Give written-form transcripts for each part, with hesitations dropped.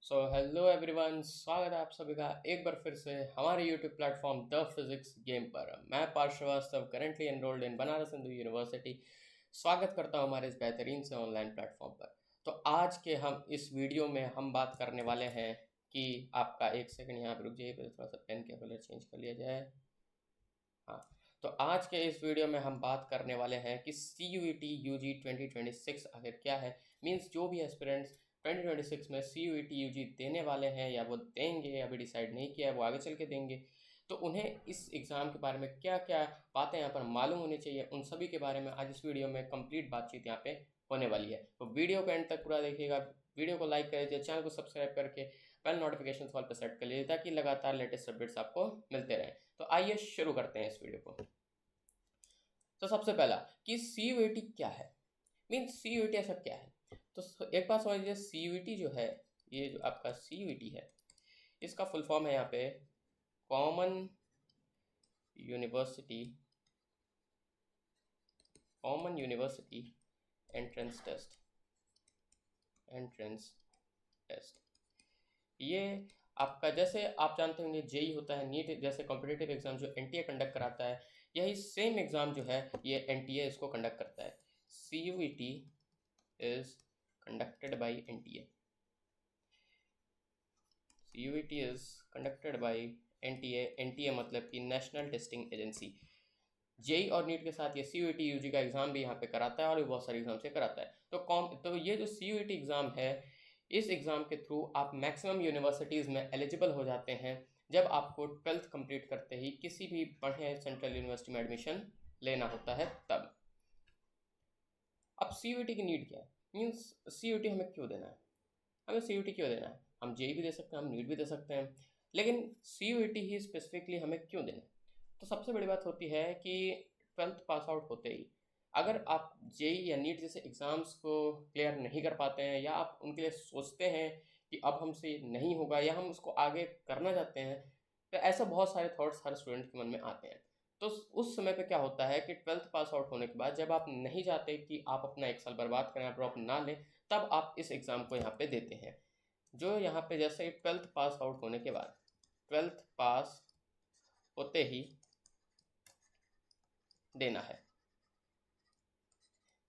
Hello everyone, स्वागत है आप सभी का एक बार फिर से हमारे YouTube platform the physics game पर। मैं Parth Srivastava currently enrolled in Banaras Hindu university स्वागत करता हूं हमारे इस बेहतरीन से ऑनलाइन प्लेटफॉर्म पर। तो आज के हम इस वीडियो में हम बात करने वाले हैं कि आपका एक सेकंड यहाँ पे रुक जाइए, पहले थोड़ा सा पेन का कलर चेंज कर लिया जाए। हाँ, तो आज के इस वीडियो में हम बात करने वाले हैं कि सी यू ई टी यू जी 2026 आखिर क्या है। मीन्स जो भी एस्पिरेंट्स 2026 में सी यू ई टी यू जी देने वाले हैं या वो देंगे, अभी डिसाइड नहीं किया है, वो आगे चल के देंगे, तो उन्हें इस एग्ज़ाम के बारे में क्या क्या बातें यहाँ पर मालूम होनी चाहिए, उन सभी के बारे में आज इस वीडियो में कंप्लीट बातचीत यहाँ पे होने वाली है। तो वीडियो को एंड तक पूरा देखिएगा, वीडियो को लाइक कर दीजिए, चैनल को सब्सक्राइब करके बेल नोटिफिकेशन ऑल पर सेट कर लीजिए ताकि लगातार लेटेस्ट अपडेट्स आपको मिलते रहें। तो आइए शुरू करते हैं इस वीडियो को। तो सबसे पहला कि सी यू ई टी क्या है, मीन्स सी यू ई टी ऐसा क्या है। तो एक बात समझ लीजिए, सी यू ई टी जो है, ये जो आपका सी यू ई टी है, इसका फुल फॉर्म है यहाँ पे common university common university entrance test. Entrance test ये आपका, जैसे आप जानते होंगे जेई होता है, नीट जैसे कॉम्पिटिटिव एग्जाम जो एनटीए कंडक्ट कराता है, यही सेम एग्जाम जो है ये एनटीए इसको कंडक्ट करता है। C U E T is conducted by NTA. C U E T is conducted by NTA. NTA मतलब कि नेशनल टेस्टिंग एजेंसी। जेई और नीट के साथ ये C U E T U G का एग्ज़ाम भी यहाँ पे कराता है और भी बहुत सारे एग्जाम से कराता है। तो ये जो सी यू ई टी एग्ज़ाम है, इस एग्ज़ाम के थ्रू आप मैक्सिमम यूनिवर्सिटीज़ में एलिजिबल हो जाते हैं जब आपको 12th कंप्लीट करते ही किसी भी बढ़िया सेंट्रल यूनिवर्सिटी में एडमिशन लेना होता है तब। अब सी यू ई टी की नीड क्या है, मीन्स सी यू ई टी हमें क्यों देना है। हमें सी यू टी क्यों देना है, हम जेई भी दे सकते हैं, हम नीट भी दे सकते हैं, लेकिन सी यू ई टी ही स्पेसिफिकली हमें क्यों देना है। तो सबसे बड़ी बात होती है कि 12th पास आउट होते ही अगर आप जेई या नीट जैसे एग्ज़ाम्स को क्लियर नहीं कर पाते हैं, या आप उनके लिए सोचते हैं कि अब हमसे नहीं होगा या हम उसको आगे करना चाहते हैं, तो ऐसे बहुत सारे थॉट्स हर स्टूडेंट के मन में आते हैं। तो उस समय पे क्या होता है कि 12th पास आउट होने के बाद जब आप नहीं चाहते कि आप अपना एक साल बर्बाद करें, ड्रॉप ना लें, तब आप इस एग्ज़ाम को यहाँ पे देते हैं। जो यहाँ पे जैसे 12th पास आउट होने के बाद, 12th पास होते ही देना है।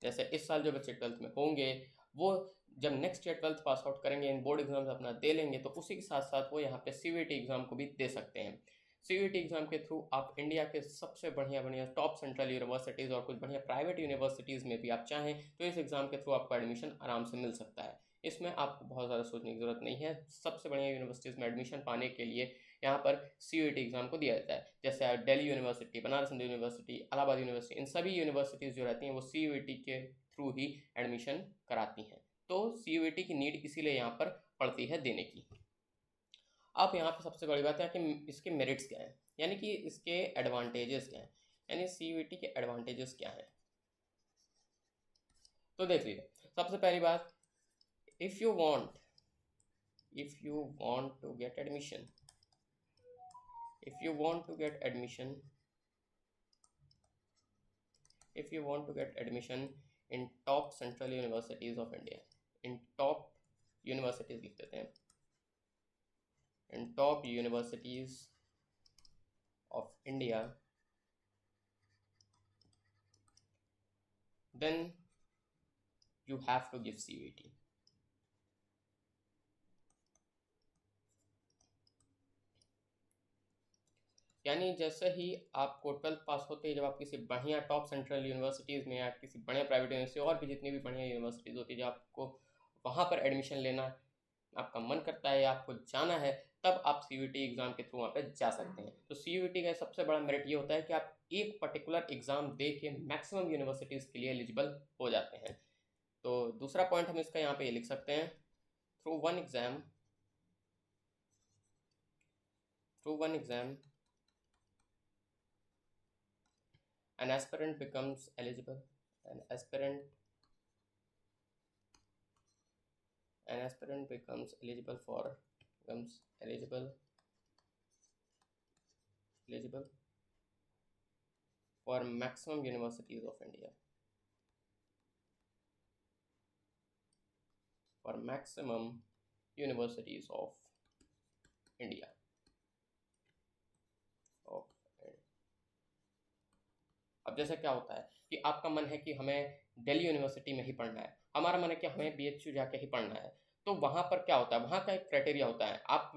जैसे इस साल जो बच्चे 12th में होंगे, वो जब next year 12th pass out करेंगे, इन बोर्ड एग्जाम्स अपना दे लेंगे, तो उसी के साथ साथ वो यहाँ पे सीवीटी एग्ज़ाम को भी दे सकते हैं। सीवीटी एग्ज़ाम के थ्रू आप इंडिया के सबसे बढ़िया बढ़िया टॉप सेंट्रल यूनिवर्सिटीज़ और कुछ बढ़िया प्राइवेट यूनिवर्सिटीज़ में भी आप चाहें तो इस एग्ज़ाम के थ्रू आपको एडमिशन आराम से मिल सकता है। इसमें आपको बहुत ज़्यादा सोचने की ज़रूरत नहीं है। सबसे बढ़िया यूनिवर्सिटीज़ में एडमिशन पाने के लिए यहाँ पर सी एग्ज़ाम को दिया जाता है। जैसे Delhi University, Banaras Hindu University, Allahabad University, इन सभी यूनिवर्सिटीज़ जो रहती हैं वो सी के थ्रू ही एडमिशन कराती हैं। तो सी की नीड इसीलिए यहाँ पर पड़ती है देने की। अब यहाँ पर सबसे बड़ी बात है कि इसके मेरिट्स क्या हैं, यानी कि इसके एडवांटेजेस क्या हैं, यानी सी के एडवांटेजेस क्या हैं। तो देख लीजिए, सबसे पहली बात, if you want to get admission, if you want to get admission if you want to get admission in top central universities of India, in top universities लिख देते हैं, in top universities of India, then you have to give CUET। यानी जैसे ही आपको 12th पास होते ही जब आप किसी बढ़िया टॉप सेंट्रल यूनिवर्सिटीज़ में या किसी बढ़िया प्राइवेट यूनिवर्सिटी और भी जितनी भी बढ़िया यूनिवर्सिटीज़ होती है, जब आपको वहाँ पर एडमिशन लेना आपका मन करता है या आपको जाना है, तब आप सी एग्ज़ाम के थ्रू वहाँ पर जा सकते हैं। तो सी का सबसे बड़ा मेरिट ये होता है कि आप एक पर्टिकुलर एग्ज़ाम दे के मैक्सिमम यूनिवर्सिटीज़ के लिए एलिजिबल हो जाते हैं। तो दूसरा पॉइंट हम इसका यहाँ पे ये लिख सकते हैं, through one exam an aspirant becomes eligible an aspirant becomes eligible for maximum universities of India, for maximum universities of India. अब जैसे क्या होता है कि आपका मन है कि हमें दिल्ली यूनिवर्सिटी में ही पढ़ना है, हमारा मन है कि हमें BHU जाके ही पढ़ना है, तो वहाँ पर क्या होता है, वहाँ का एक क्राइटेरिया होता है। आप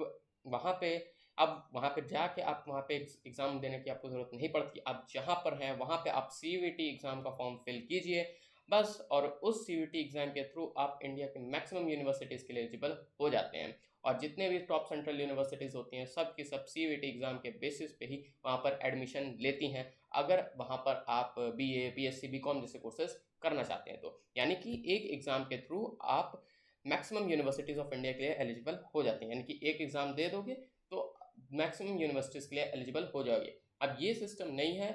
वहाँ पे अब वहाँ पे जाके आप वहाँ पे एग्ज़ाम देने की आपको ज़रूरत नहीं पड़ती। आप जहाँ पर हैं वहाँ पे आप CUET एग्ज़ाम का फॉर्म फिल कीजिए बस, और उस CUET एग्ज़ाम के थ्रू आप इंडिया के मैक्सिमम यूनिवर्सिटीज़ के लिए एलिजिबल हो जाते हैं। और जितने भी टॉप सेंट्रल यूनिवर्सिटीज़ होती हैं सब की सब CUET एग्ज़ाम के बेसिस पे ही वहाँ पर एडमिशन लेती हैं, अगर वहाँ पर आप BA BSc BCom जैसे कोर्सेज करना चाहते हैं तो। यानी कि एक एग्ज़ाम के थ्रू आप मैक्सिमम यूनिवर्सिटीज़ ऑफ इंडिया के लिए एलिजिबल हो जाते हैं, यानी कि एक एग्ज़ाम दे दोगे तो मैक्सिमम यूनिवर्सिटीज़ के लिए एलिजिबल हो जाओगे। अब ये सिस्टम नहीं है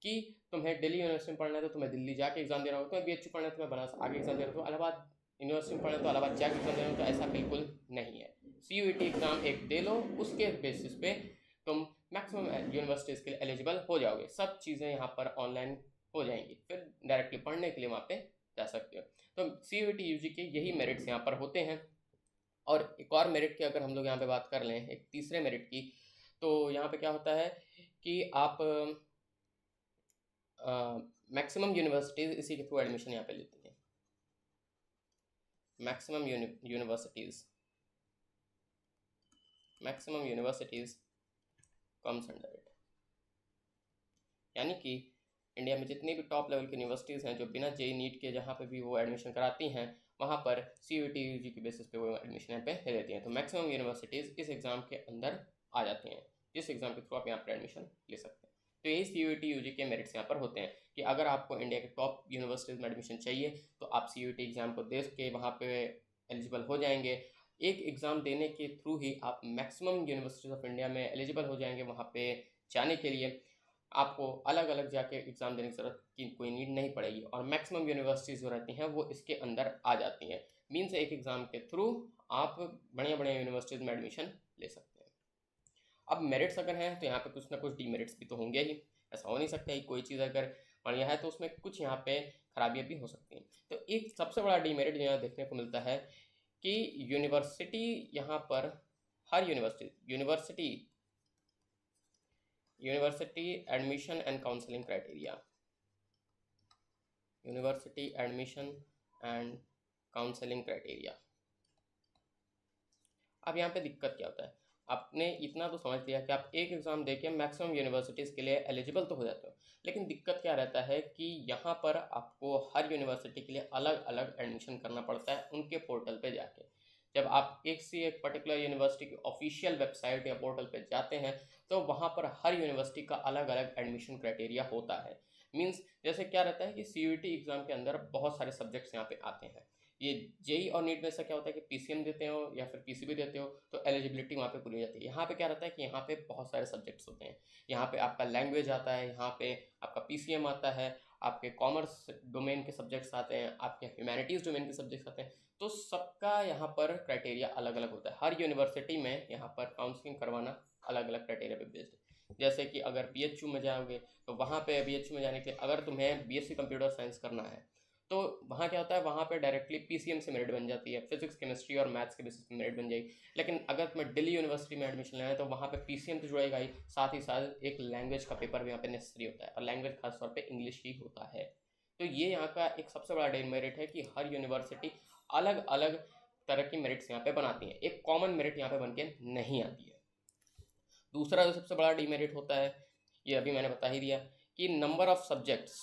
कि तुम्हें दिल्ली यूनिवर्सिटी में पढ़ना है तो तुम्हें दिल्ली जाके एग्ज़ाम देना होगा, तुम्हें BHU पढ़ना है तुम्हें बनारस आगे एग्ज़ाम देना होगा, इलाहाबाद यूनिवर्सिटी में पढ़ना है तो इलाहाबाद जाके एग्ज़ाम देना होगा, तो ऐसा बिल्कुल नहीं है। CUET एग्ज़ाम एक दे लो, उसके बेसिस पे तुम मैक्सिमम यूनिवर्सिटीज़ के लिए एलिजिबल हो जाओगे। सब चीज़ें यहाँ पर ऑनलाइन हो जाएंगी, फिर डायरेक्टली पढ़ने के लिए वहाँ पे जा सकते हो। तो CUET UG के यही मेरिट्स यहाँ पर होते हैं। और एक और मेरिट की अगर हम लोग यहाँ पे बात कर लें, एक तीसरे मेरिट की, तो यहाँ पे क्या होता है कि आप मैक्सिमम यूनिवर्सिटीज़ इसी के थ्रू एडमिशन यहाँ पे लेती हैं। Maximum universities comes under it, यानी कि इंडिया में जितनी भी टॉप लेवल की यूनिवर्सिटीज़ हैं जो बिना JEE नीट के जहाँ पे भी वो एडमिशन कराती हैं, वहाँ पर CUET UG की बेसिस पे वो एडमिशन यहाँ पे ले लेती हैं। तो मैक्सिमम यूनिवर्सिटीज़ इस एग्ज़ाम के अंदर आ जाती हैं, जिस एग्ज़ाम के थ्रू आप यहाँ पर एडमिशन ले सकते हैं। तो यही CUET UG के मेरिट्स यहाँ पर होते हैं कि अगर आपको इंडिया के टॉप यूनिवर्सिटीज़ में एडमिशन चाहिए तो आप CUET एग्ज़ाम को दे के वहाँ पर एलिजिबल हो जाएंगे। एक एग्ज़ाम देने के थ्रू ही आप मैक्सिमम यूनिवर्सिटीज़ ऑफ इंडिया में एलिजिबल हो जाएंगे। वहाँ पे जाने के लिए आपको अलग अलग जाके एग्ज़ाम देने की ज़रूरत की कोई नीड नहीं पड़ेगी, और मैक्सिमम यूनिवर्सिटीज़ जो रहती हैं वो इसके अंदर आ जाती हैं। मीन्स एक एग्ज़ाम के थ्रू आप बढ़िया बढ़िया यूनिवर्सिटीज़ में एडमिशन ले सकते हैं। अब मेरिट्स अगर हैं तो यहाँ पे कुछ ना कुछ डीमेरिट्स भी तो होंगे ही, ऐसा हो नहीं सकता कि कोई चीज़ अगर बढ़िया है तो उसमें कुछ यहाँ पे खराबियाँ भी हो सकती हैं। तो एक सबसे बड़ा डीमेरिट जो यहाँ देखने को मिलता है कि यूनिवर्सिटी यहाँ पर हर university admission and counselling criteria, university admission and counselling criteria. अब यहाँ पे दिक्कत क्या होता है, आपने इतना तो समझ लिया कि आप एक एग्ज़ाम देके मैक्सिमम यूनिवर्सिटीज़ के लिए एलिजिबल तो हो जाते हो, लेकिन दिक्कत क्या रहता है कि यहाँ पर आपको हर यूनिवर्सिटी के लिए अलग अलग एडमिशन करना पड़ता है उनके पोर्टल पे जाके। जब आप एक पर्टिकुलर यूनिवर्सिटी की ऑफिशियल वेबसाइट या पोर्टल पे जाते हैं तो वहाँ पर हर यूनिवर्सिटी का अलग अलग एडमिशन क्राइटेरिया होता है। मीन्स जैसे क्या रहता है कि CUET एग्ज़ाम के अंदर बहुत सारे सब्जेक्ट्स यहाँ पे आते हैं। ये JEE और नीट में ऐसा क्या होता है कि PCM देते हो या फिर PCB देते हो तो एलिजिबिलिटी वहाँ पे पूरी हो जाती है। यहाँ पे क्या रहता है कि यहाँ पे बहुत सारे सब्जेक्ट्स होते हैं। यहाँ पे आपका लैंग्वेज आता है, यहाँ पे आपका PCM आता है, आपके कॉमर्स डोमेन के सब्जेक्ट्स आते हैं, आपके ह्यूमैनिटीज़ डोमेन के सब्जेक्ट्स आते हैं। तो सबका यहाँ पर क्राइटेरिया अलग अलग होता है। हर यूनिवर्सिटी में यहाँ पर काउंसलिंग करवाना अलग अलग क्राइटेरिया पे बेस्ड है। जैसे कि अगर BHU में जाओगे तो वहाँ पे BHU में जाने के लिए अगर तुम्हें BSc कंप्यूटर साइंस करना है तो वहाँ क्या होता है, वहाँ पे डायरेक्टली PCM से मेरिट बन जाती है, फिजिक्स केमिस्ट्री और मैथ्स के बेसिस पे मेरिट बन जाएगी। लेकिन अगर तुम्हें दिल्ली यूनिवर्सिटी में एडमिशन लेना है तो वहाँ पे PCM तो जुड़ेगा ही, साथ ही साथ एक लैंग्वेज का पेपर भी यहाँ पे नेसेसरी होता है, और लैंग्वेज खासतौर पर इंग्लिश ही होता है। तो ये यहाँ का एक सबसे बड़ा डेमेरिट है कि हर यूनिवर्सिटी अलग अलग तरह की मेरिट्स यहाँ पे बनाती हैं, एक कॉमन मेरिट यहाँ पे बन के नहीं आती है। दूसरा जो सबसे बड़ा डीमेरिट होता है, ये अभी मैंने बता ही दिया कि number of subjects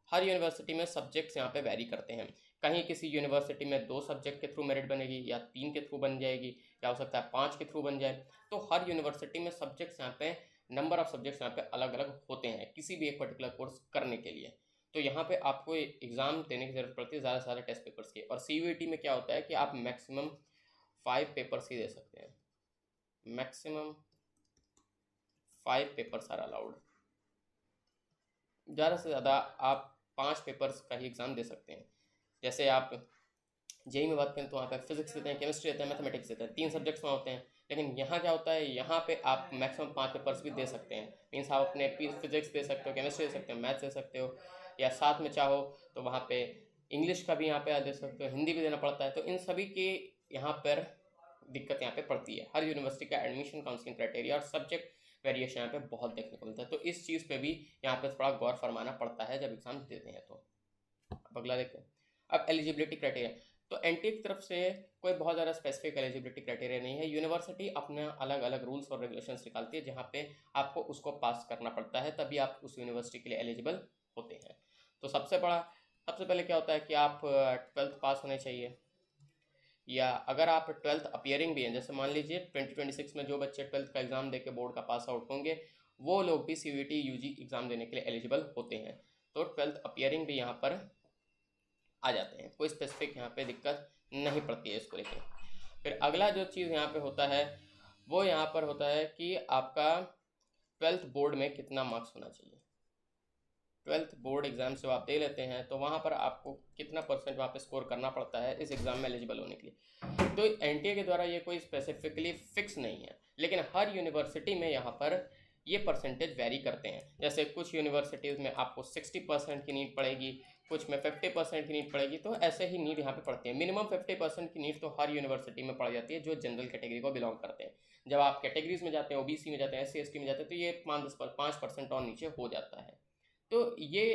her university में सब्जेक्ट्स यहाँ पे वैरी करते हैं। कहीं किसी यूनिवर्सिटी में 2 सब्जेक्ट के थ्रू मेरिट बनेगी या 3 के थ्रू बन जाएगी, या हो सकता है 5 के थ्रू बन जाए। तो हर यूनिवर्सिटी में सब्जेक्ट्स यहाँ पे नंबर ऑफ सब्जेक्ट्स यहाँ पे अलग अलग होते हैं किसी भी एक पर्टिकुलर कोर्स करने के लिए। तो यहाँ पे आपको एग्ज़ाम देने की ज़रूरत पड़ती है ज़्यादा से ज़्यादा टेस्ट पेपर्स की। और CUET में क्या होता है कि आप मैक्सिमम 5 पेपर्स ही दे सकते हैं, मैक्सिमम 5 पेपर्स आर अलाउड। ज़्यादा से ज़्यादा आप 5 पेपर्स का ही एग्ज़ाम दे सकते हैं। जैसे आप JEE में बात करें तो वहाँ पे फिजिक्स देते हैं, केमिस्ट्री देते हैं, मैथमेटिक्स देते हैं, 3 सब्जेक्ट्स वहाँ होते हैं। लेकिन यहाँ क्या होता है, यहाँ पे आप मैक्सिमम 5 पेपर्स भी दे सकते हैं। मीन्स आप अपने फिजिक्स दे सकते हो, केमिस्ट्री दे सकते हो, मैथ्स दे सकते हो, या साथ में चाहो तो वहाँ पे इंग्लिश का भी यहाँ पे दे सकते हो, हिंदी भी देना पड़ता है। तो इन सभी के यहाँ पर दिक्कत यहाँ पे पड़ती है। हर यूनिवर्सिटी का एडमिशन काउंसलिंग क्राइटेरिया और सब्जेक्ट वेरिएशन यहाँ पे बहुत देखने को मिलता है। तो इस चीज़ पे भी यहाँ पे थोड़ा गौर फरमाना पड़ता है जब एग्जाम देते हैं। तो अब अगला देखते हैं। अब एलिजिबिलिटी क्राइटेरिया, तो एनटीए की तरफ से कोई बहुत ज़्यादा स्पेसिफिक एलिजिबिलिटी क्राइटेरिया नहीं है। यूनिवर्सिटी अपने अलग अलग रूल्स और रेगुलेशंस निकालती है जहाँ पे आपको उसको पास करना पड़ता है, तभी आप उस यूनिवर्सिटी के लिए एलिजिबल होते हैं। तो सबसे पहले क्या होता है कि आप 12th पास होने चाहिए, या अगर आप 12th अपियरिंग भी हैं, जैसे मान लीजिए 2026 में जो बच्चे 12th का एग्ज़ाम देके बोर्ड का पास आउट होंगे वो लोग भी CUET UG एग्ज़ाम देने के लिए एलिजिबल होते हैं। तो 12th अपियरिंग भी यहाँ पर आ जाते हैं, कोई स्पेसिफिक यहाँ पे दिक्कत नहीं पड़ती है इसको लेकर। फिर अगला जो चीज़ यहाँ पे होता है वो यहाँ पर होता है कि आपका 12th बोर्ड में कितना मार्क्स होना चाहिए। 12th बोर्ड एग्जाम से आप दे लेते हैं तो वहाँ पर आपको कितना परसेंट वहाँ पे स्कोर करना पड़ता है इस एग्ज़ाम में एलिजिबल होने के लिए। तो एनटीए के द्वारा ये कोई स्पेसिफिकली फिक्स नहीं है, लेकिन हर यूनिवर्सिटी में यहाँ पर ये परसेंटेज वेरी करते हैं। जैसे कुछ यूनिवर्सिटीज़ में आपको 60% की नीड पड़ेगी, कुछ में 50% की नीड पड़ेगी। तो ऐसे ही नीड यहाँ पे पड़ती है। मिनिमम 50% की नीड तो हर यूनिवर्सिटी में पड़ जाती है जो जनरल कैटेगरी को बिलोंग करते हैं। जब आप कैटेगरीज में जाते हैं, OBC में जाते हैं, SC ST में जाते हैं, तो ये 5% और नीचे हो जाता है। तो ये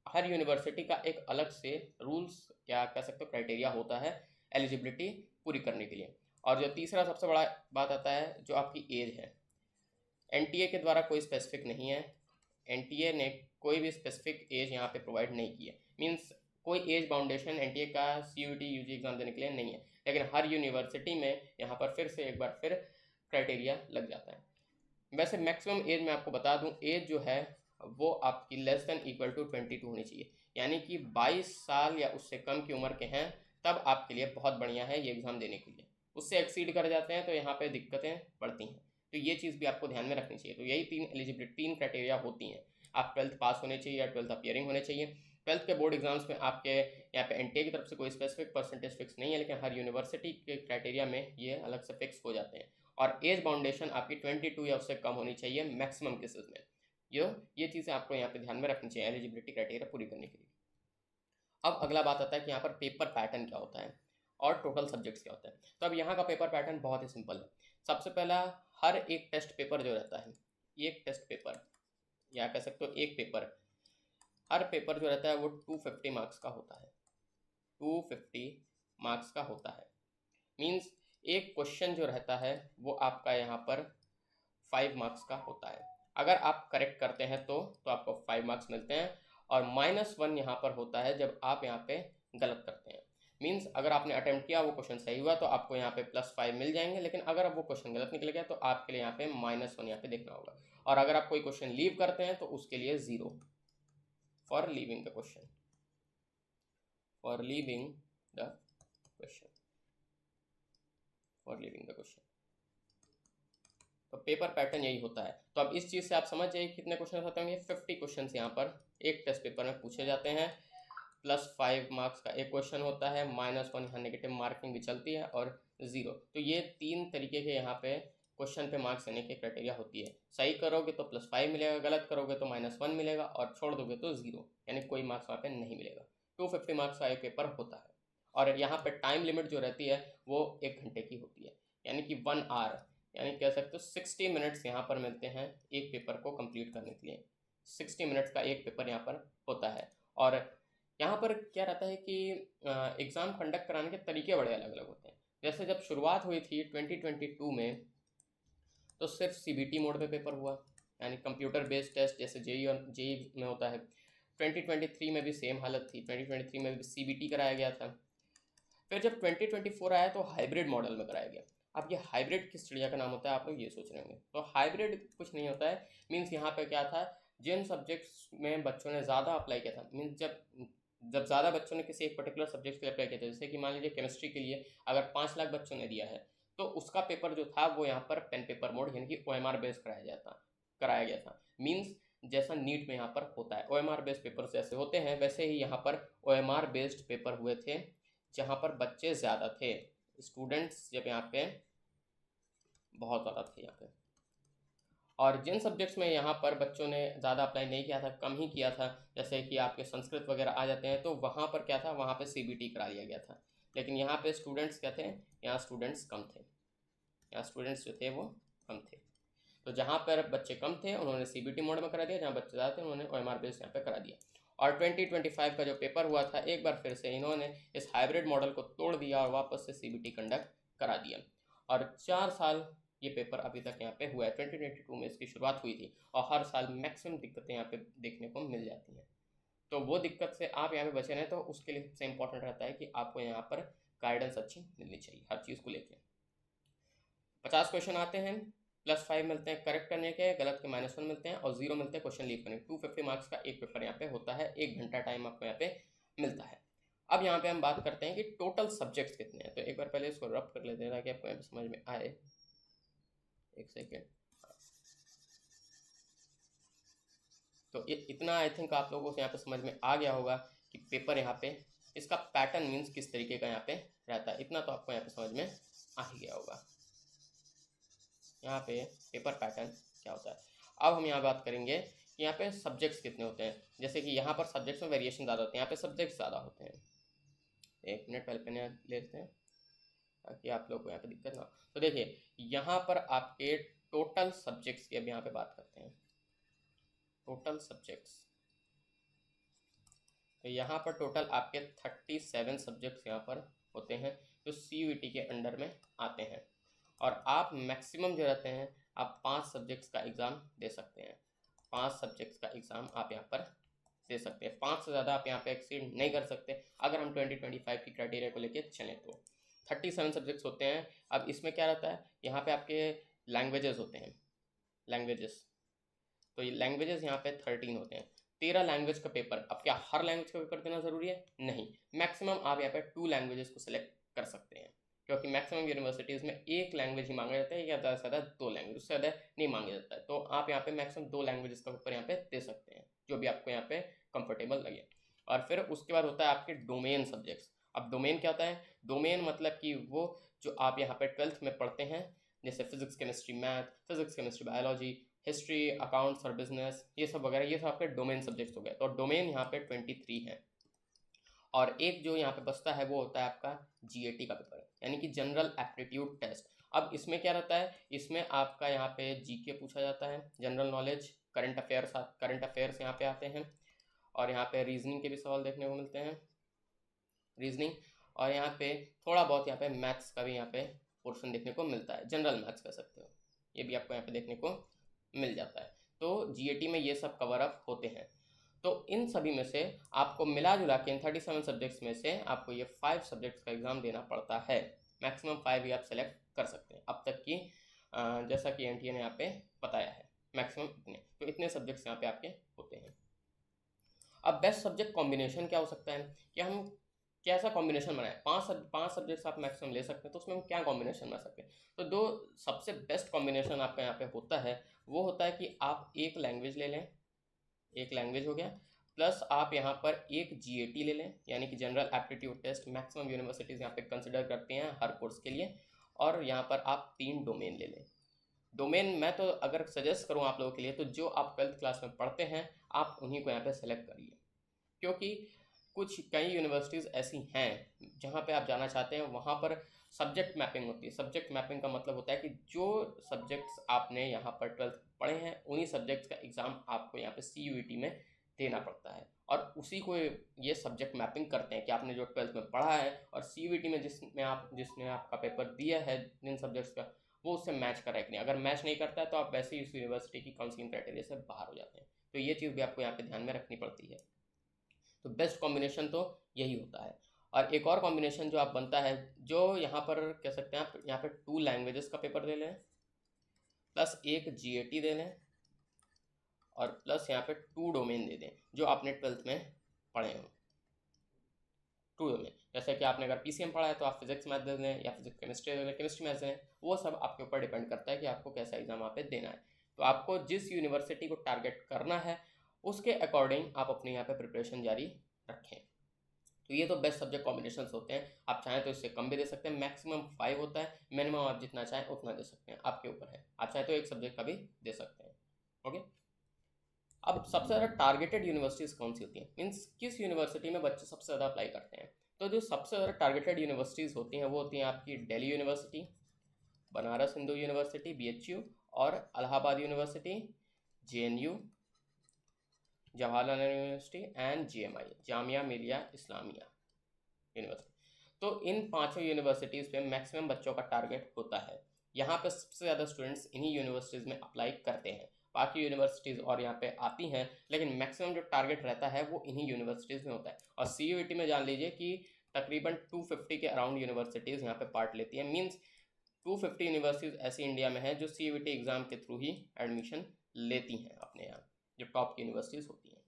हर यूनिवर्सिटी का एक अलग से रूल्स क्या कह सकते हो क्राइटेरिया होता है एलिजिबिलिटी पूरी करने के लिए। और जो तीसरा सबसे बड़ा बात आता है जो आपकी एज है, एनटीए के द्वारा कोई स्पेसिफिक नहीं है। एनटीए ने कोई भी स्पेसिफिक एज यहाँ पे प्रोवाइड नहीं की है। मीन्स कोई एज बाउंडेशन एनटीए का CUET UG एग्ज़ाम देने के लिए नहीं है, लेकिन हर यूनिवर्सिटी में यहाँ पर फिर से एक बार फिर क्राइटेरिया लग जाता है। वैसे मैक्सिमम एज मैं आपको बता दूं, एज जो है वो आपकी लेस देन इक्वल टू 22 होनी चाहिए, यानी कि 22 साल या उससे कम की उम्र के हैं तब आपके लिए बहुत बढ़िया है ये एग्ज़ाम देने के लिए। उससे एक्सीड कर जाते हैं तो यहाँ पे दिक्कतें बढ़ती हैं। तो ये चीज़ भी आपको ध्यान में रखनी चाहिए। तो यही तीन क्राइटेरिया होती हैं। आप 12th पास होने चाहिए या 12th अपियरिंग होने चाहिए। 12th के बोर्ड एग्जाम्स में आपके यहाँ पे एनटीए की तरफ से कोई स्पेसिफिक परसेंटेज फिक्स नहीं है, लेकिन हर यूनिवर्सिटी के क्राइटेरिया में ये अलग से फिक्स हो जाते हैं। और एज बाउंडेशन आपकी 22 या उससे कम होनी चाहिए मैक्सिमम केसेस में। ये चीज़ें आपको यहाँ पे ध्यान में रखनी चाहिए एलिजिबिलिटी क्राइटेरिया पूरी करने के लिए। अब अगला बात आता है कि यहाँ पर पेपर पैटर्न क्या होता है और टोटल सब्जेक्ट्स क्या होता है। तो अब यहाँ का पेपर पैटर्न बहुत ही सिंपल है। सबसे पहला, हर एक टेस्ट पेपर जो रहता है, एक टेस्ट पेपर या कह सकते हो एक पेपर, हर पेपर जो रहता है वो 250 मार्क्स का होता है। 250 मार्क्स का होता है। मीन्स एक क्वेश्चन जो रहता है वो आपका यहाँ पर 5 मार्क्स का होता है। अगर आप करेक्ट करते हैं तो आपको 5 मार्क्स मिलते हैं, और -1 यहाँ पर होता है जब आप यहाँ पे गलत करते हैं। मीन्स अगर आपने अटेम्प्ट किया, वो क्वेश्चन सही हुआ तो आपको यहाँ पे +5 मिल जाएंगे, लेकिन अगर अब वो क्वेश्चन गलत निकल गया तो आपके लिए यहाँ पे -1 यहाँ पे देखना होगा। और अगर आप कोई क्वेश्चन लीव करते हैं तो उसके लिए 0 for leaving the question, for leaving the question, for leaving the question. तो पेपर पैटर्न यही होता है। तो अब इस चीज़ से आप समझ जाइए कितने क्वेश्चन होते होंगे। 50 क्वेश्चन यहाँ पर एक टेस्ट पेपर में पूछे जाते हैं, +5 मार्क्स का एक क्वेश्चन होता है, -1 यहाँ नेगेटिव मार्किंग भी चलती है, और 0। तो ये 3 तरीके के यहाँ पे क्वेश्चन पे मार्क्स देने की क्राइटेरिया होती है। सही करोगे तो +5 मिलेगा, गलत करोगे तो -1 मिलेगा, और छोड़ दोगे तो 0, यानी कोई मार्क्स वहाँ पे नहीं मिलेगा। 250 मार्क्स का एक पेपर होता है। और यहाँ पे टाइम लिमिट जो रहती है वो 1 घंटे की होती है, यानी कि 1 आवर, यानी कह सकते हो 60 मिनट्स यहाँ पर मिलते हैं एक पेपर को कंप्लीट करने के लिए। 60 मिनट्स का एक पेपर यहाँ पर होता है। और यहाँ पर क्या रहता है कि एग्ज़ाम कंडक्ट कराने के तरीके बड़े अलग अलग होते हैं। जैसे जब शुरुआत हुई थी 2022 में, तो सिर्फ CBT मोड पे पेपर हुआ, यानी कंप्यूटर बेस्ड टेस्ट जैसे JEE और JEE में होता है। 2023 में भी सेम हालत थी, 2023 में भी CBT कराया गया था। फिर जब 2024 आया तो हाइब्रिड मॉडल में कराया गया। अब ये हाइब्रिड किस चिड़िया का नाम होता है आप लोग ये सोच रहे होंगे। तो हाइब्रिड कुछ नहीं होता है। मीन्स यहाँ पे क्या था, जिन सब्जेक्ट्स में बच्चों ने ज़्यादा अप्लाई किया था, मीन्स जब ज़्यादा बच्चों ने किसी एक पर्टिकुलर सब्जेक्ट के लिए अप्लाई किया था, जैसे कि मान लीजिए केमिस्ट्री के लिए अगर 5 लाख बच्चों ने दिया है, तो उसका पेपर जो था वो यहाँ पर पेन पेपर मोड यानी कि OMR बेस्ड कराया गया था। मीन्स जैसा नीट में यहाँ पर होता है, OMR बेस्ड पेपर जैसे होते हैं वैसे ही यहाँ पर OMR बेस्ड पेपर हुए थे, जहाँ पर बच्चे ज़्यादा थे, स्टूडेंट्स जब यहाँ पे बहुत ज़्यादा थे यहाँ पे। और जिन सब्जेक्ट्स में यहाँ पर बच्चों ने ज़्यादा अप्लाई नहीं किया था, कम ही किया था, जैसे कि आपके संस्कृत वगैरह आ जाते हैं, तो वहाँ पर क्या था, वहाँ पे CBT करा दिया गया था। लेकिन यहाँ पे स्टूडेंट्स क्या थे, यहाँ स्टूडेंट्स कम थे, यहाँ स्टूडेंट्स जो थे वो कम थे। तो जहाँ पर बच्चे कम थे उन्होंने CBT मोड में करा दिया, जहाँ बच्चे ज़्यादा थे उन्होंने OMR बेस यहाँ पे करा दिया। और 2025 का जो पेपर हुआ था, एक बार फिर से इन्होंने इस हाइब्रिड मॉडल को तोड़ दिया और वापस से CBT कंडक्ट करा दिया। और 4 साल ये पेपर अभी तक यहाँ पे हुआ है। 2022 में इसकी शुरुआत हुई थी और हर साल मैक्सिमम दिक्कतें यहाँ पे देखने को मिल जाती हैं। तो वो दिक्कत से आप यहाँ पे बचे रहें, तो उसके लिए सबसे इंपॉर्टेंट रहता है कि आपको यहाँ पर गाइडेंस अच्छी मिलनी चाहिए हर चीज़ को लेकर। 50 क्वेश्चन आते हैं, +5 मिलते हैं करेक्ट करने के, गलत के -1 मिलते हैं और 0 मिलते हैं क्वेश्चन लीव करने के। 250 मार्क्स का एक पेपर यहाँ पे होता है, 1 घंटा टाइम आपको यहाँ पे मिलता है। अब यहाँ पे हम बात करते हैं कि टोटल सब्जेक्ट्स कितने हैं। तो एक बार पहले इसको रफ कर लेते हैं ताकि आपको यहाँ पे समझ में आए। एक सेकेंड। तो ये इतना आई थिंक आप लोगों को यहाँ पे समझ में आ गया होगा कि पेपर यहाँ पे इसका पैटर्न मीन्स किस तरीके का यहाँ पे रहता है। इतना तो आपको यहाँ पे समझ में आ ही गया होगा यहाँ पे पेपर पैटर्न क्या होता है। अब हम यहाँ बात करेंगे कि यहाँ पे सब्जेक्ट्स कितने होते हैं। जैसे कि यहाँ पर सब्जेक्ट्स में वेरिएशन ज़्यादा होते हैं, यहाँ पे सब्जेक्ट्स ज़्यादा होते हैं। 1 मिनट पहले पेन लेते हैं ताकि आप लोग को यहाँ पे दिक्कत ना हो। तो देखिए यहाँ पर आपके टोटल सब्जेक्ट्स की अब यहाँ पे बात करते हैं, टोटल सब्जेक्ट्स। तो यहाँ पर टोटल आपके 37 सब्जेक्ट्स यहाँ पर होते हैं जो CUET के अंडर में आते हैं। और आप मैक्सिमम जो रहते हैं आप 5 सब्जेक्ट्स का एग्ज़ाम दे सकते हैं। 5 सब्जेक्ट्स का एग्ज़ाम आप यहाँ पर दे सकते हैं। 5 से ज़्यादा आप यहाँ पे एक्सीड नहीं कर सकते अगर हम 2025 की क्राइटेरिया को लेके चलें तो। 37 सब्जेक्ट्स होते हैं। अब इसमें क्या रहता है, यहाँ पे आपके लैंग्वेजेस होते हैं, लैंग्वेजेस। तो ये लैंग्वेजेस यहाँ पे 13 होते हैं। 13 लैंग्वेज का पेपर। अब क्या हर लैंग्वेज का पेपर देना ज़रूरी है? नहीं, मैक्सिमम आप यहाँ पे 2 लैंग्वेजेस को सिलेक्ट कर सकते हैं, क्योंकि मैक्सिमम यूनिवर्सिटीज़ में 1 लैंग्वेज ही मांगा जाता है या ज़्यादा से ज़्यादा 2 लैंग्वेज, उससे ज़्यादा नहीं मांगा जाता है। तो आप यहाँ पे मैक्सिमम 2 लैंग्वेजेस का पेपर यहाँ पे दे सकते हैं, जो भी आपको यहाँ पे कंफर्टेबल लगे। और फिर उसके बाद होता है आपके डोमेन सब्जेक्ट्स। अब डोमेन क्या होता है? डोमेन मतलब कि वो जो आप यहाँ पे 12th में पढ़ते हैं, जैसे physics chemistry math, physics chemistry biology, history, accounts और बिजनेस, ये सब वगैरह, ये सब आपके डोमेन सब्जेक्ट्स हो गए। तो डोमेन यहाँ पे 23 है। और एक जो यहाँ पे बचता है वो होता है आपका GAT का पेपर, यानी कि जनरल एप्टीट्यूड टेस्ट। अब इसमें क्या रहता है, इसमें आपका यहाँ पे GK पूछा जाता है, जनरल नॉलेज, करंट अफेयर्स यहाँ पे आते हैं। और यहाँ पे रीजनिंग के भी सवाल देखने को मिलते हैं, रीजनिंग। और यहाँ पे थोड़ा बहुत यहाँ पे मैथ्स का भी यहाँ पे पोर्शन देखने को मिलता है, जनरल मैथ्स कह सकते हो, ये भी आपको यहाँ पे देखने को मिल जाता है। तो GAT में ये सब कवर अप होते हैं। तो इन सभी में से आपको मिला जुला के इन 37 सब्जेक्ट्स में से आपको ये 5 सब्जेक्ट्स का एग्ज़ाम देना पड़ता है। मैक्सिमम 5 ही आप सेलेक्ट कर सकते हैं अब तक की, जैसा कि NTA ने यहाँ पे बताया है, मैक्सिमम इतने। तो इतने सब्जेक्ट्स यहाँ पे आपके होते हैं। अब बेस्ट सब्जेक्ट कॉम्बिनेशन क्या हो सकता है, कि हम कैसा कॉम्बिनेशन बनाए। 5 सब्जेक्ट्स आप मैक्सिमम ले सकते हैं, तो उसमें हम क्या कॉम्बिनेशन बना सकते हैं। तो दो सबसे बेस्ट कॉम्बिनेशन आपका यहाँ पे होता है, वो होता है कि आप एक लैंग्वेज ले लें, एक लैंग्वेज हो गया, प्लस आप यहाँ पर एक GAT ले लें, यानी कि general aptitude test maximum universities यहाँ पे कंसिडर करती हैं हर कोर्स के लिए। और यहाँ पर आप 3 डोमेन ले लें। डोमेन मैं तो अगर सजेस्ट करूँ आप लोगों के लिए, तो जो आप 12th क्लास में पढ़ते हैं आप उन्हीं को यहाँ पे सेलेक्ट करिए, क्योंकि कुछ कई यूनिवर्सिटीज़ ऐसी हैं जहाँ पे आप जाना चाहते हैं, वहाँ पर सब्जेक्ट मैपिंग होती है। सब्जेक्ट मैपिंग का मतलब होता है कि जो सब्जेक्ट्स आपने यहाँ पर 12th पढ़े हैं उन्हीं सब्जेक्ट्स का एग्ज़ाम आपको यहाँ पे CUET में देना पड़ता है, और उसी को ये सब्जेक्ट मैपिंग करते हैं कि आपने जो 12th में पढ़ा है और CUET में जिसने आपका पेपर दिया है जिन सब्जेक्ट्स का, वो उससे मैच करा है कि नहीं। अगर मैच नहीं करता है तो आप वैसे ही उस यूनिवर्सिटी की काउंसलिंग क्राइटेरिया से बाहर हो जाते हैं। तो ये चीज़ भी आपको यहाँ पे ध्यान में रखनी पड़ती है। तो बेस्ट कॉम्बिनेशन तो यही होता है। और एक और कॉम्बिनेशन जो आप बनता है, जो यहाँ पर कह सकते हैं, आप यहाँ पे 2 लैंग्वेजेस का पेपर दे लें, प्लस एक GAT दे लें, और प्लस यहाँ पे 2 डोमेन दे दें जो आपने 12th में पढ़े हों। 2 डोमेन, जैसे कि आपने अगर PCM पढ़ा है तो आप फिजिक्स मैथ दे दें, या फिजिक्स केमिस्ट्री दे दें, केमिस्ट्री मैथ दे दें। वो सब आपके ऊपर डिपेंड करता है कि आपको कैसा एग्जाम वहाँ पे देना है। तो आपको जिस यूनिवर्सिटी को टारगेट करना है उसके अकॉर्डिंग आप अपने यहाँ पे प्रिपरेशन जारी रखें। तो ये तो बेस्ट सब्जेक्ट कॉम्बिनेशन होते हैं। आप चाहें तो इससे कम भी दे सकते हैं, मैक्सिमम 5 होता है, मिनिमम आप जितना चाहें उतना दे सकते हैं, आपके ऊपर है। आप चाहें तो एक सब्जेक्ट का भी दे सकते हैं। ओके। अब सबसे ज़्यादा टारगेटेड यूनिवर्सिटीज़ कौन सी होती हैं, मीन्स किस यूनिवर्सिटी में बच्चे सबसे ज़्यादा अप्लाई करते हैं। तो जो सबसे ज़्यादा टारगेटेड यूनिवर्सिटीज़ होती हैं वो होती हैं आपकी Delhi University, Banaras Hindu university BHU, और Allahabad university, JNU, Jawaharlal university and JMI, Jamia Millia Islamia university. तो इन पांचों यूनिवर्सिटीज़ पे मैक्सिमम बच्चों का टारगेट होता है। यहाँ पे सबसे ज़्यादा स्टूडेंट्स इन्हीं यूनिवर्सिटीज़ में अप्लाई करते हैं। बाकी यूनिवर्सिटीज़ और यहाँ पे आती हैं, लेकिन मैक्सिमम जो टारगेट रहता है वो इन्हीं यूनिवर्सिटीज़ में होता है। और CUET में जान लीजिए कि तकरीबन 250 के अराउंड यूनिवर्सिटीज़ यहाँ पे पार्ट लेती हैं। मीन्स 250 यूनिवर्सिटीज़ ऐसी इंडिया में हैं जो CUET एग्ज़ाम के थ्रू ही एडमिशन लेती हैं अपने यहाँ, जो टॉप यूनिवर्सिटीज़ होती हैं।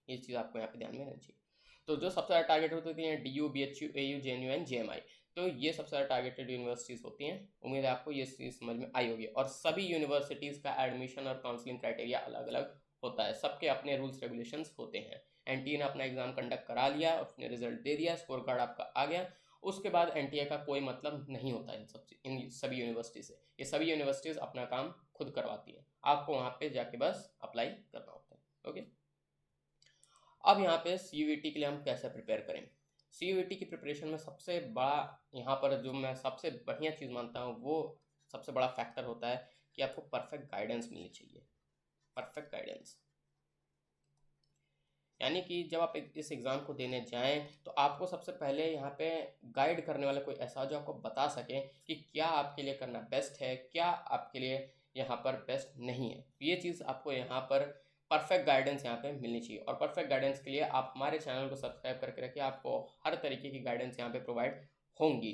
ये चीज़ आपको यहाँ पे ध्यान में रहनी चाहिए। तो जो सबसे ज़्यादा टारगेट होती हैं DU, BHU, AU, JNU and JMI, तो ये सबसे ज़्यादा टारगेटेड यूनिवर्सिटीज़ होती हैं। उम्मीद है आपको ये चीज़ समझ में आई होगी। और सभी यूनिवर्सिटीज़ का एडमिशन और काउंसलिंग क्राइटेरिया अलग अलग होता है, सबके अपने रूल्स रेगुलेशंस होते हैं। NTA ने अपना एग्जाम कंडक्ट करा लिया, उसने रिजल्ट दे दिया, स्कोर कार्ड आपका आ गया, उसके बाद NTA का कोई मतलब नहीं होता इन सभी यूनिवर्सिटी से। ये सभी यूनिवर्सिटीज़ अपना काम खुद करवाती हैं, आपको वहाँ पे जाके बस अप्लाई करना होता है। ओके। अब यहाँ पे CUET के लिए हम कैसे प्रिपेयर करें। CUET की प्रिपरेशन में सबसे बड़ा यहाँ पर जो मैं सबसे बढ़िया चीज़ मानता हूँ वो सबसे बड़ा फैक्टर होता है कि आपको परफेक्ट गाइडेंस मिलनी चाहिए। परफेक्ट गाइडेंस यानी कि जब आप इस एग्ज़ाम को देने जाएं तो आपको सबसे पहले यहाँ पे गाइड करने वाला कोई ऐसा हो जो आपको बता सके कि क्या आपके लिए करना बेस्ट है, क्या आपके लिए यहाँ पर बेस्ट नहीं है। ये चीज़ आपको यहाँ पर परफेक्ट गाइडेंस यहाँ पे मिलनी चाहिए। और परफेक्ट गाइडेंस के लिए आप हमारे चैनल को सब्सक्राइब करके रखिए, आपको हर तरीके की गाइडेंस यहाँ पे प्रोवाइड होंगी,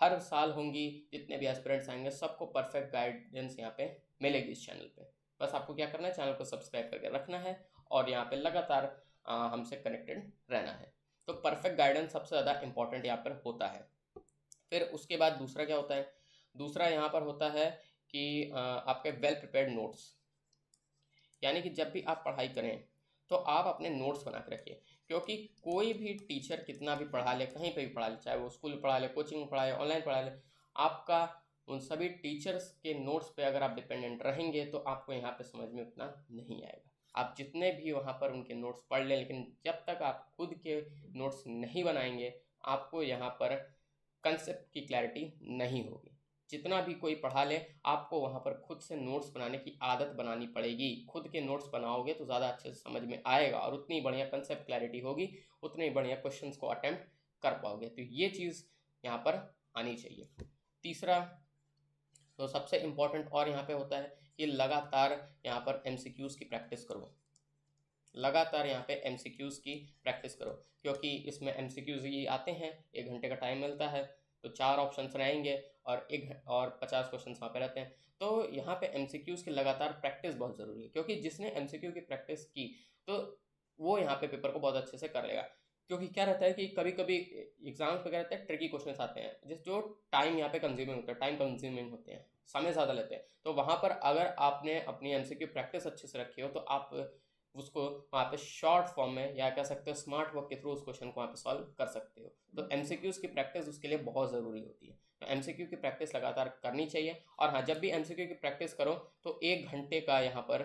हर साल होंगी। जितने भी एस्पिरेंट्स आएंगे सबको परफेक्ट गाइडेंस यहाँ पे मिलेगी इस चैनल पे। बस आपको क्या करना है, चैनल को सब्सक्राइब करके रखना है और यहाँ पे लगातार हमसे कनेक्टेड रहना है। तो परफेक्ट गाइडेंस सबसे ज़्यादा इंपॉर्टेंट यहाँ पर होता है। फिर उसके बाद दूसरा क्या होता है, दूसरा यहाँ पर होता है कि आपके वेल प्रिपेयर्ड नोट्स। यानी कि जब भी आप पढ़ाई करें तो आप अपने नोट्स बना के रखिए, क्योंकि कोई भी टीचर कितना भी पढ़ा ले, कहीं पे भी पढ़ा ले, चाहे वो स्कूल में पढ़ा ले, कोचिंग में पढ़ा ले, ऑनलाइन पढ़ा ले, आपका उन सभी टीचर्स के नोट्स पे अगर आप डिपेंडेंट रहेंगे तो आपको यहाँ पे समझ में उतना नहीं आएगा। आप जितने भी वहाँ पर उनके नोट्स पढ़ लें, लेकिन जब तक आप खुद के नोट्स नहीं बनाएंगे आपको यहाँ पर कंसेप्ट की क्लैरिटी नहीं होगी। जितना भी कोई पढ़ा ले आपको वहाँ पर खुद से नोट्स बनाने की आदत बनानी पड़ेगी। खुद के नोट्स बनाओगे तो ज़्यादा अच्छे से समझ में आएगा और उतनी बढ़िया कंसेप्ट क्लैरिटी होगी, उतने बढ़िया क्वेश्चंस को अटेम्प्ट कर पाओगे। तो ये चीज़ यहाँ पर आनी चाहिए। तीसरा तो सबसे इम्पोर्टेंट और यहाँ पे होता है कि लगातार यहाँ पर MCQs की प्रैक्टिस करो। लगातार यहाँ पे MCQs की प्रैक्टिस करो, क्योंकि इसमें MCQs ही आते हैं, 1 घंटे का टाइम मिलता है तो 4 ऑप्शंस रहेंगे और 50 क्वेश्चन वहाँ पे रहते हैं। तो यहाँ पे MCQs की लगातार प्रैक्टिस बहुत ज़रूरी है, क्योंकि जिसने MCQ की प्रैक्टिस की तो वो यहाँ पे पेपर को बहुत अच्छे से कर लेगा। क्योंकि क्या रहता है कि कभी कभी एग्जाम्स पे क्या रहता है, ट्रिकी क्वेश्चन आते हैं जो टाइम यहाँ पे कंज्यूमिंग होता है, टाइम कंज्यूमिंग होते हैं, समय ज़्यादा लेते हैं। तो वहाँ पर अगर आपने अपनी MCQ प्रैक्टिस अच्छे से रखी हो तो आप उसको वहाँ पे शॉर्ट फॉर्म में या कह सकते हो स्मार्ट वर्क के थ्रू उस क्वेश्चन को वहाँ पे सॉल्व कर सकते हो। तो MCQs की प्रैक्टिस उसके लिए बहुत ज़रूरी होती है। तो MCQ की प्रैक्टिस लगातार करनी चाहिए। और हाँ, जब भी MCQ की प्रैक्टिस करो तो 1 घंटे का यहाँ पर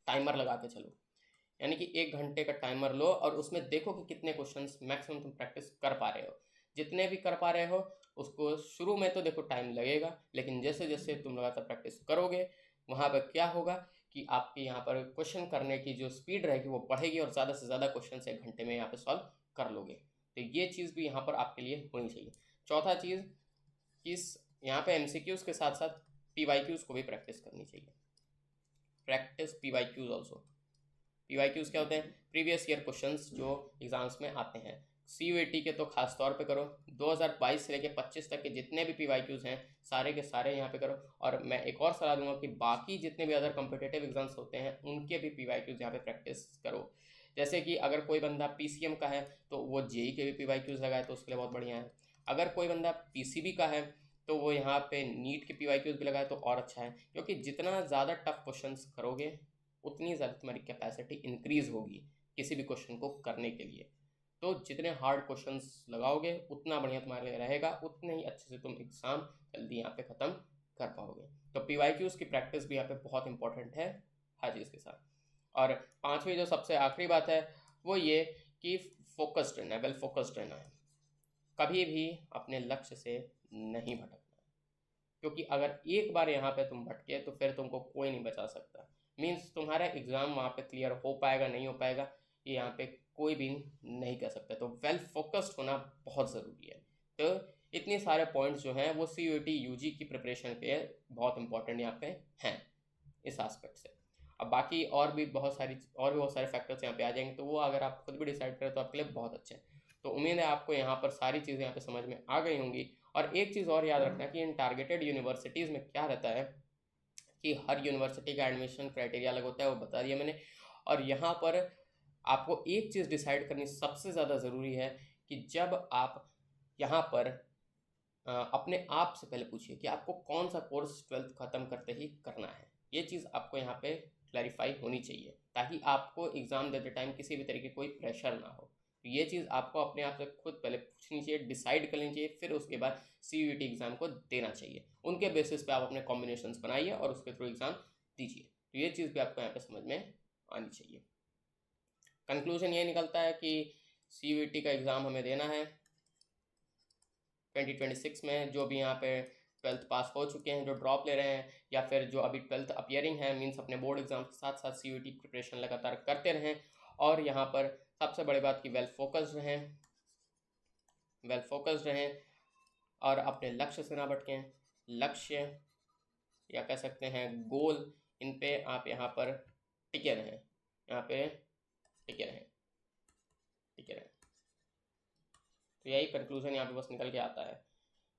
टाइमर लगा के चलो, यानी कि 1 घंटे का टाइमर लो और उसमें देखो कि कितने क्वेश्चंस मैक्सिमम तुम प्रैक्टिस कर पा रहे हो। जितने भी कर पा रहे हो उसको शुरू में तो देखो टाइम लगेगा, लेकिन जैसे जैसे तुम लगातार प्रैक्टिस करोगे वहाँ पर क्या होगा कि आपके यहाँ पर क्वेश्चन करने की जो स्पीड रहेगी वो बढ़ेगी और ज़्यादा से ज़्यादा क्वेश्चन 1 घंटे में यहाँ पे सॉल्व कर लोगे। तो ये चीज़ भी यहाँ पर आपके लिए होनी चाहिए। चौथा चीज़ कि यहाँ पे MCQs के साथ साथ PYQs को भी प्रैक्टिस करनी चाहिए। Practice PYQs also. PYQs क्या होते हैं, प्रीवियस ईयर क्वेश्चंस जो एग्जाम्स में आते हैं। CUET के तो खास तौर पे करो, 2022 से लेकर 25 तक के जितने भी PYQs हैं सारे के सारे यहाँ पे करो। और मैं एक और सलाह दूंगा कि बाकी जितने भी अदर कॉम्पिटेटिव एग्जाम्स होते हैं उनके भी PYQs यहाँ पे प्रैक्टिस करो। जैसे कि अगर कोई बंदा PCM का है तो वो JEE के भी PYQs लगाए तो उसके लिए बहुत बढ़िया है। अगर कोई बंदा PCB का है तो वो यहाँ पे नीट के PYQs भी लगाए तो और अच्छा है, क्योंकि जितना ज़्यादा टफ क्वेश्चंस करोगे उतनी ज़्यादा तुम्हारी कैपेसिटी इंक्रीज़ होगी किसी भी क्वेश्चन को करने के लिए। तो जितने हार्ड क्वेश्चंस लगाओगे उतना बढ़िया तुम्हारे लिए रहेगा, उतने ही अच्छे से तुम एग्ज़ाम जल्दी यहाँ पे ख़त्म कर पाओगे। तो PYQs की प्रैक्टिस भी यहाँ पे बहुत इंपॉर्टेंट है हर चीज़ के साथ। और पांचवी जो सबसे आखिरी बात है वो ये कि फोकस्ड रहना है, वेल फोकस्ड रहना है, कभी भी अपने लक्ष्य से नहीं भटकना है, क्योंकि अगर एक बार यहाँ पे तुम भटके तो फिर तुमको कोई नहीं बचा सकता। मीन्स तुम्हारा एग्ज़ाम वहाँ पे क्लियर हो पाएगा नहीं हो पाएगा ये यहाँ पे कोई भी नहीं कह सकता। तो वेल फोकस्ड होना बहुत ज़रूरी है। तो इतने सारे पॉइंट्स जो हैं वो CUET UG की प्रिपरेशन पे बहुत इंपॉर्टेंट यहाँ पे हैं इस एस्पेक्ट से। अब बाकी और भी बहुत सारे फैक्टर्स यहाँ पे आ जाएंगे, तो वो अगर आप खुद भी डिसाइड करें तो आपके लिए बहुत अच्छा है। तो उम्मीद है आपको यहाँ पर सारी चीज़ें यहाँ पे समझ में आ गई होंगी। और एक चीज़ और याद रखना कि इन टारगेटेड यूनिवर्सिटीज़ में क्या रहता है कि हर यूनिवर्सिटी का एडमिशन क्राइटेरिया अलग होता है, वो बता दिया मैंने। और यहाँ पर आपको एक चीज़ डिसाइड करनी सबसे ज़्यादा ज़रूरी है कि जब आप यहाँ पर अपने आप से पहले पूछिए कि आपको कौन सा कोर्स 12th ख़त्म करते ही करना है। ये चीज़ आपको यहाँ पे क्लैरिफाई होनी चाहिए ताकि आपको एग्ज़ाम देते टाइम किसी भी तरीके कोई प्रेशर ना हो। तो ये चीज़ आपको अपने आप से खुद पहले पूछनी चाहिए, डिसाइड कर लेनी चाहिए, फिर उसके बाद CUET एग्ज़ाम को देना चाहिए। उनके बेसिस पे आप अपने कॉम्बिनेशंस बनाइए और उसके थ्रू एग्ज़ाम दीजिए। तो ये चीज़ भी आपको यहाँ पे समझ में आनी चाहिए। कंक्लूजन ये निकलता है कि CUET का एग्ज़ाम हमें देना है 2026 में। जो भी यहाँ पे 12th पास हो चुके हैं, जो ड्रॉप ले रहे हैं, या फिर जो अभी 12th अपियरिंग है, मीन्स अपने बोर्ड एग्जाम के साथ साथ CUET प्रिपरेशन लगातार करते रहें। और यहाँ पर सबसे बड़ी बात कि वेल फोकस्ड रहें और अपने लक्ष्य से ना भटकें। लक्ष्य या कह सकते हैं गोल, इन पे आप यहाँ पर टिके रहें, टिके रहें। तो यही कंक्लूजन यहाँ पे बस निकल के आता है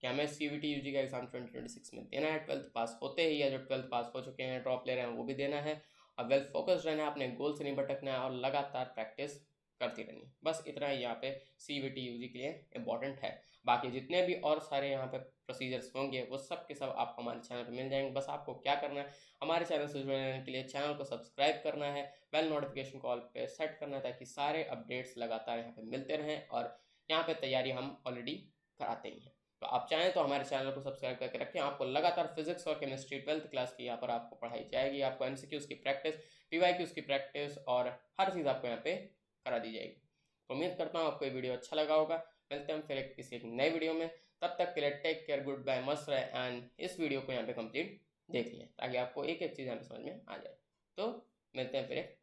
कि हमें CUET UG का एग्ज़ाम 2026 में देना है। 12th पास होते ही, या जो 12th पास हो चुके हैं ड्रॉप ले रहे हैं वो भी देना है। और वेल फोकस्ड रहना है, अपने गोल से नहीं भटकना है और लगातार प्रैक्टिस करती रहनी है। बस इतना ही यहाँ पे CUET UG के लिए इम्पॉर्टेंट है। बाकी जितने भी और सारे यहाँ पे प्रोसीजर्स होंगे वो सब के सब आपको हमारे चैनल पर मिल जाएंगे। बस आपको क्या करना है, हमारे चैनल से जुड़ने के लिए चैनल को सब्सक्राइब करना है, बेल नोटिफिकेशन कॉल पे सेट करना है ताकि सारे अपडेट्स लगातार यहाँ पे मिलते रहें। और यहाँ पे तैयारी हम ऑलरेडी कराते ही हैं। तो आप चाहें तो हमारे चैनल को सब्सक्राइब करके रखें। आपको लगातार फिजिक्स और केमिस्ट्री 12th क्लास की यहाँ पर आपको पढ़ाई जाएगी। आपको MCQs की प्रैक्टिस, PYQs की प्रैक्टिस और हर चीज़ आपको यहाँ पे करा दी जाएगी। तो उम्मीद करता हूँ आपको ये वीडियो अच्छा लगा होगा। मिलते हैं फिर किसी एक नए वीडियो में। तब तक के लिए टेक केयर, गुड बाय, मस्त रहे। एंड इस वीडियो को यहाँ पे कंप्लीट देख लें ताकि आपको एक एक चीज़ यहाँ पे समझ में आ जाए। तो मिलते हैं फिर एक